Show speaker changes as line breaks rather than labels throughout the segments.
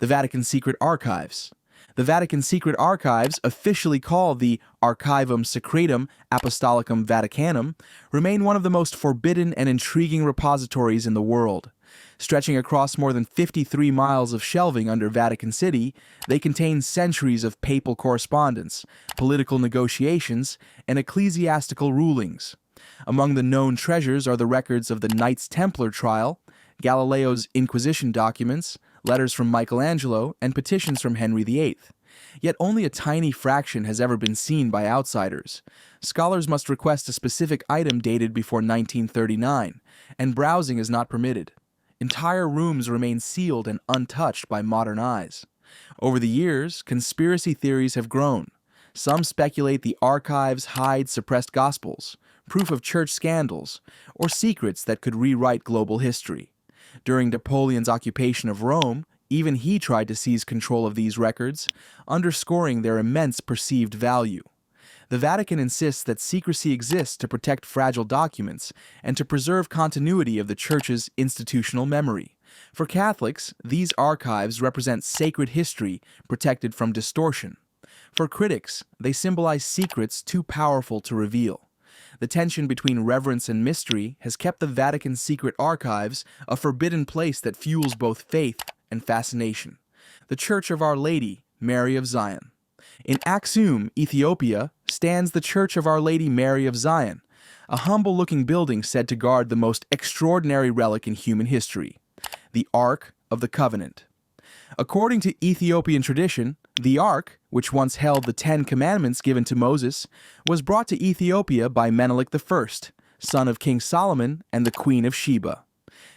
the Vatican Secret Archives. The Vatican Secret Archives, officially called the Archivum Secretum Apostolicum Vaticanum, remain one of the most forbidden and intriguing repositories in the world. Stretching across more than 53 miles of shelving under Vatican City, they contain centuries of papal correspondence, political negotiations, and ecclesiastical rulings. Among the known treasures are the records of the Knights Templar trial, Galileo's Inquisition documents, letters from Michelangelo, and petitions from Henry VIII. Yet only a tiny fraction has ever been seen by outsiders. Scholars must request a specific item dated before 1939, and browsing is not permitted. Entire rooms remain sealed and untouched by modern eyes. Over the years, conspiracy theories have grown. Some speculate the archives hide suppressed gospels, proof of church scandals, or secrets that could rewrite global history. During Napoleon's occupation of Rome, even he tried to seize control of these records, underscoring their immense perceived value. The Vatican insists that secrecy exists to protect fragile documents and to preserve continuity of the Church's institutional memory. For Catholics, these archives represent sacred history protected from distortion. For critics, they symbolize secrets too powerful to reveal. The tension between reverence and mystery has kept the Vatican Secret Archives a forbidden place that fuels both faith and fascination. The Church of Our Lady, Mary of Zion. In Aksum, Ethiopia, stands the Church of Our Lady Mary of Zion, a humble-looking building said to guard the most extraordinary relic in human history, the Ark of the Covenant. According to Ethiopian tradition, the Ark, which once held the 10 Commandments given to Moses, was brought to Ethiopia by Menelik I, son of King Solomon and the Queen of Sheba.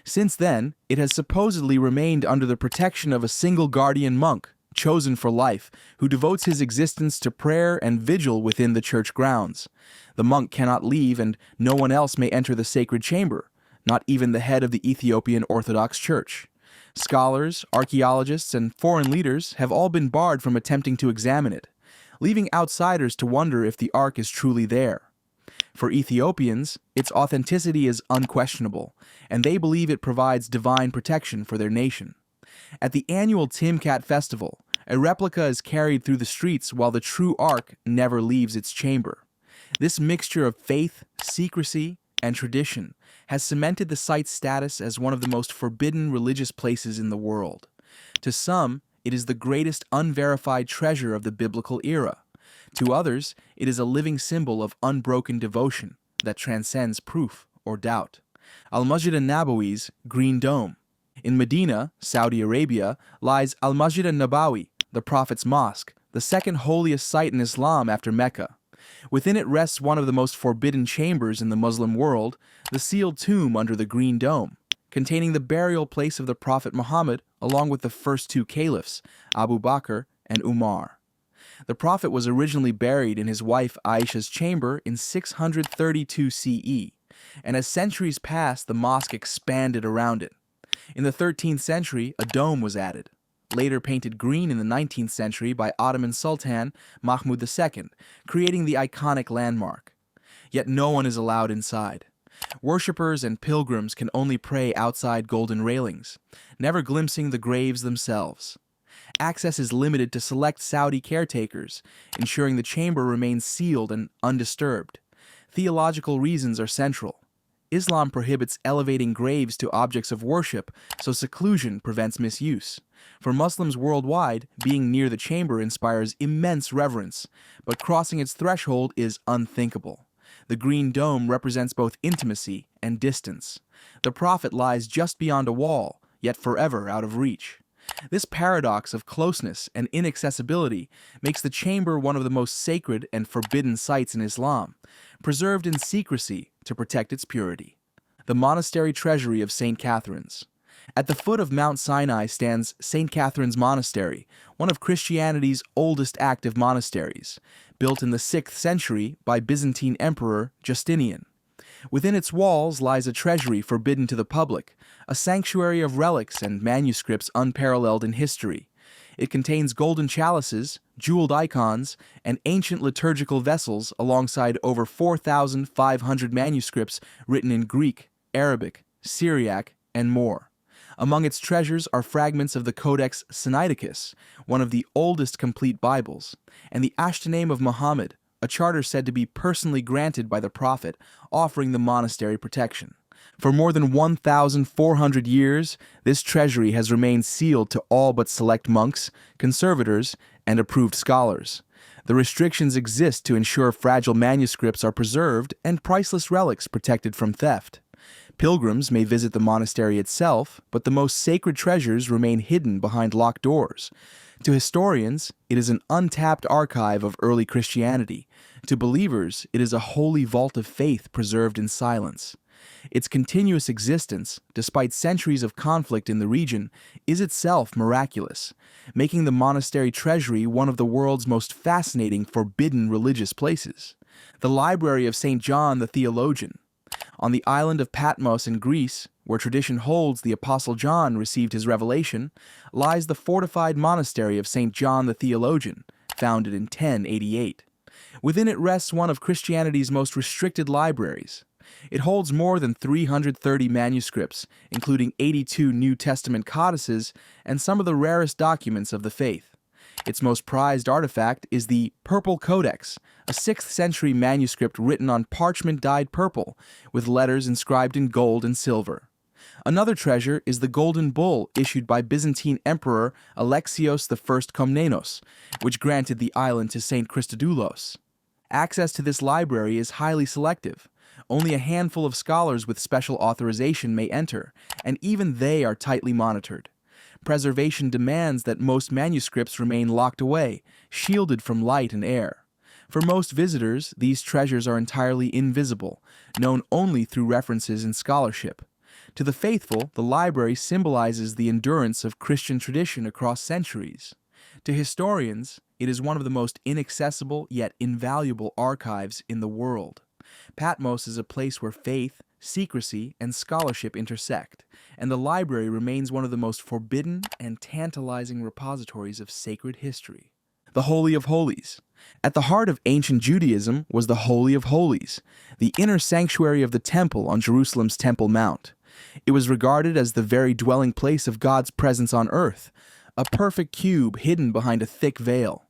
Since then, it has supposedly remained under the protection of a single guardian monk, chosen for life, who devotes his existence to prayer and vigil within the church grounds. The monk cannot leave, and no one else may enter the sacred chamber, not even the head of the Ethiopian Orthodox Church. Scholars, archaeologists, and foreign leaders have all been barred from attempting to examine it, leaving outsiders to wonder if the Ark is truly there. For Ethiopians, its authenticity is unquestionable, and they believe it provides divine protection for their nation. At the annual Timkat festival, a replica is carried through the streets while the true Ark never leaves its chamber. This mixture of faith, secrecy, and tradition has cemented the site's status as one of the most forbidden religious places in the world. To some, it is the greatest unverified treasure of the biblical era. To others, it is a living symbol of unbroken devotion that transcends proof or doubt. Al-Masjid an-Nabawi's Green Dome. In Medina, Saudi Arabia, lies Al-Masjid an-Nabawi, the Prophet's Mosque, the second holiest site in Islam after Mecca. Within it rests one of the most forbidden chambers in the Muslim world, the sealed tomb under the Green Dome, containing the burial place of the Prophet Muhammad along with the first two caliphs, Abu Bakr and Umar. The Prophet was originally buried in his wife Aisha's chamber in 632 CE, and as centuries passed, the mosque expanded around it. In the 13th century, a dome was added, later painted green in the 19th century by Ottoman Sultan Mahmud II, creating the iconic landmark. Yet no one is allowed inside. Worshippers and pilgrims can only pray outside golden railings, never glimpsing the graves themselves. Access is limited to select Saudi caretakers, ensuring the chamber remains sealed and undisturbed. Theological reasons are central. Islam prohibits elevating graves to objects of worship, so seclusion prevents misuse. For Muslims worldwide, being near the chamber inspires immense reverence, but crossing its threshold is unthinkable. The Green Dome represents both intimacy and distance. The Prophet lies just beyond a wall, yet forever out of reach. This paradox of closeness and inaccessibility makes the chamber one of the most sacred and forbidden sites in Islam, preserved in secrecy to protect its purity. The Monastery Treasury of St. Catherine's. At the foot of Mount Sinai stands St. Catherine's Monastery, one of Christianity's oldest active monasteries, built in the 6th century by Byzantine Emperor Justinian. Within its walls lies a treasury forbidden to the public, a sanctuary of relics and manuscripts unparalleled in history. It contains golden chalices, jeweled icons, and ancient liturgical vessels alongside over 4,500 manuscripts written in Greek, Arabic, Syriac, and more. Among its treasures are fragments of the Codex Sinaiticus, one of the oldest complete Bibles, and the Ashtename of Muhammad, a charter said to be personally granted by the Prophet, offering the monastery protection. For more than 1,400 years, this treasury has remained sealed to all but select monks, conservators, and approved scholars. The restrictions exist to ensure fragile manuscripts are preserved and priceless relics protected from theft. Pilgrims may visit the monastery itself, but the most sacred treasures remain hidden behind locked doors. To historians, it is an untapped archive of early Christianity. To believers, it is a holy vault of faith preserved in silence. Its continuous existence, despite centuries of conflict in the region, is itself miraculous, making the monastery treasury one of the world's most fascinating forbidden religious places. The Library of St. John the Theologian. On the island of Patmos in Greece, where tradition holds the Apostle John received his revelation, lies the fortified monastery of St. John the Theologian, founded in 1088. Within it rests one of Christianity's most restricted libraries. It holds more than 330 manuscripts, including 82 New Testament codices and some of the rarest documents of the faith. Its most prized artifact is the Purple Codex, a 6th century manuscript written on parchment dyed purple, with letters inscribed in gold and silver. Another treasure is the Golden Bull issued by Byzantine Emperor Alexios I Komnenos, which granted the island to St. Christodoulos. Access to this library is highly selective. Only a handful of scholars with special authorization may enter, and even they are tightly monitored. Preservation demands that most manuscripts remain locked away, shielded from light and air. For most visitors, these treasures are entirely invisible, known only through references in scholarship. To the faithful, the library symbolizes the endurance of Christian tradition across centuries. To historians, it is one of the most inaccessible yet invaluable archives in the world. Patmos is a place where faith, secrecy, and scholarship intersect, and the library remains one of the most forbidden and tantalizing repositories of sacred history. The Holy of Holies. At the heart of ancient Judaism was the Holy of Holies, the inner sanctuary of the temple on Jerusalem's Temple Mount. It was regarded as the very dwelling place of God's presence on earth, a perfect cube hidden behind a thick veil.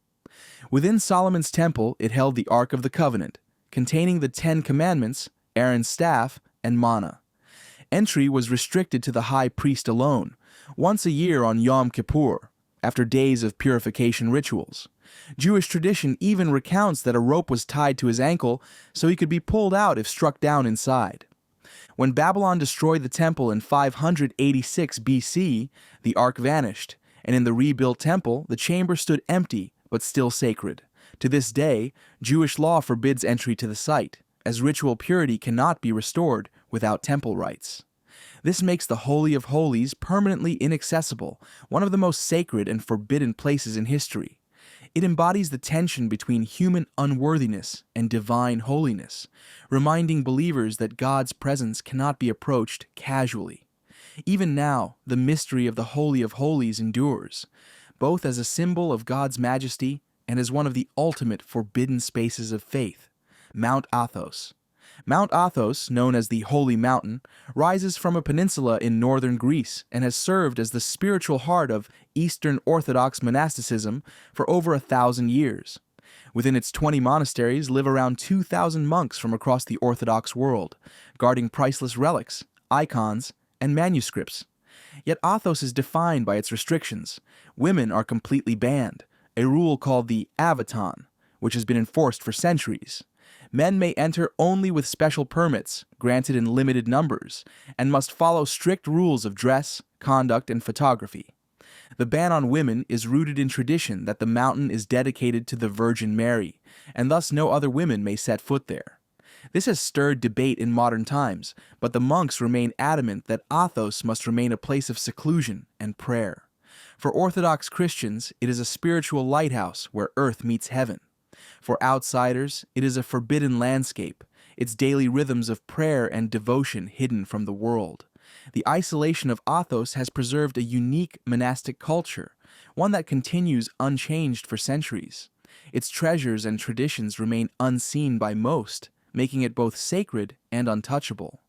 Within Solomon's temple, it held the Ark of the Covenant, containing the 10 Commandments, Aaron's staff, and manna. Entry was restricted to the high priest alone, once a year on Yom Kippur, after days of purification rituals. Jewish tradition even recounts that a rope was tied to his ankle so he could be pulled out if struck down inside. When Babylon destroyed the temple in 586 BC, the ark vanished, and in the rebuilt temple, the chamber stood empty but still sacred. To this day, Jewish law forbids entry to the site, as ritual purity cannot be restored without temple rites. This makes the Holy of Holies permanently inaccessible, one of the most sacred and forbidden places in history. It embodies the tension between human unworthiness and divine holiness, reminding believers that God's presence cannot be approached casually. Even now, the mystery of the Holy of Holies endures, both as a symbol of God's majesty and as one of the ultimate forbidden spaces of faith, Mount Athos. Mount Athos, known as the Holy Mountain, rises from a peninsula in northern Greece and has served as the spiritual heart of Eastern Orthodox monasticism for over 1,000 years. Within its 20 monasteries live around 2,000 monks from across the Orthodox world, guarding priceless relics, icons, and manuscripts. Yet Athos is defined by its restrictions. Women are completely banned, a rule called the Avaton, which has been enforced for centuries. Men may enter only with special permits, granted in limited numbers, and must follow strict rules of dress, conduct, and photography. The ban on women is rooted in tradition that the mountain is dedicated to the Virgin Mary, and thus no other women may set foot there. This has stirred debate in modern times, but the monks remain adamant that Athos must remain a place of seclusion and prayer. For Orthodox Christians, it is a spiritual lighthouse where earth meets heaven. For outsiders, it is a forbidden landscape, its daily rhythms of prayer and devotion hidden from the world. The isolation of Athos has preserved a unique monastic culture, one that continues unchanged for centuries. Its treasures and traditions remain unseen by most, making it both sacred and untouchable.